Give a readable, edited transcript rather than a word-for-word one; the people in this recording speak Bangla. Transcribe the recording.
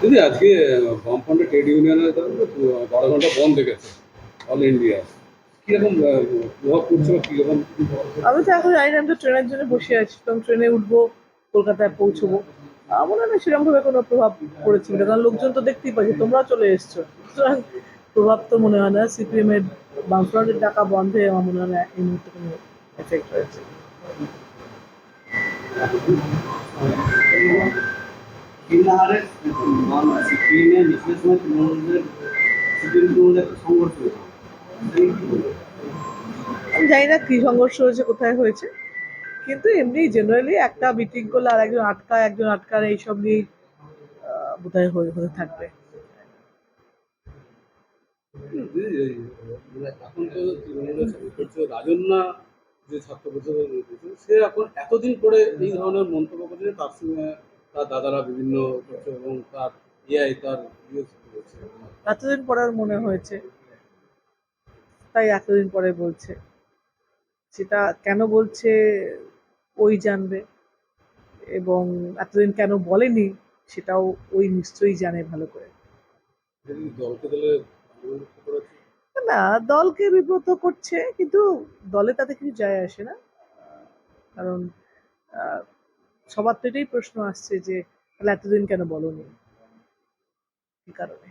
দিদি আজকে বামফ্রন্ট ট্রেড ইউনিয়নের বারো ঘন্টা বন্ধ গেছে অল ইন্ডিয়া। কিরকম প্রভাব পড়ছে বা কিরকম? আমি তো এখন জানি না, আমি তো ট্রেনের জন্য বসে আছি, তো ট্রেনে উঠবো, কলকাতায় পৌঁছবো। আমার মনে হয় না সেরকম ভাবে কোনো প্রভাব পড়েছে বলে, কারণ লোকজন তো দেখতেই পাচ্ছি, তোমরাও চলে এসছো, সুতরাং প্রভাব তো মনে হয় না। সিপিএম এর বামফ্রন্টের ডাকা বন্ধে আমার মনে হয় না এই মুহূর্তে কোনো এফেক্ট হয়েছে। কিন্নাহারের সিপিএমের মিছিলের সময় তৃণমূলের সিপিএম তৃণমূলের একটা সংঘর্ষ হয়েছে। আমি জানি না কি সংঘর্ষ হয়েছে, কোথায় হয়েছে, কিন্তু এমনি জেনারেলি একটা মিটিং করলে আর একজন আটকার এইসব নিয়েই বোধহয় হতে থাকবে। দিদি মানে এখন তো তৃণমূলের সাথে করছে রাজন্যা, যে ছাত্র পরিষদের নেতৃত্ব, সে এখন এতদিন পরে এই ধরনের মন্তব্য করছে, তার সঙ্গে তার দাদারা বিভিন্ন করছে এবং তার এআই তার ইয়ে করছে। এতদিন পরে ওর মনে হয়েছে, তাই এতদিন পরে বলছে। সেটা কেন বলছে ওই জানবে, এবং এতদিন কেন বলেনি সেটাও ওই নিশ্চয়ই জানে ভালো করে। যদি দলকে দলে বিভক্ত করেছে। না, দলকে বিব্রত করছে, কিন্তু দলে তাতে কিছু যায় আসে না। কারণ আহ, সবার তো এটাই প্রশ্ন আসছে যে তাহলে এতদিন কেন বলনি, কি কারণে।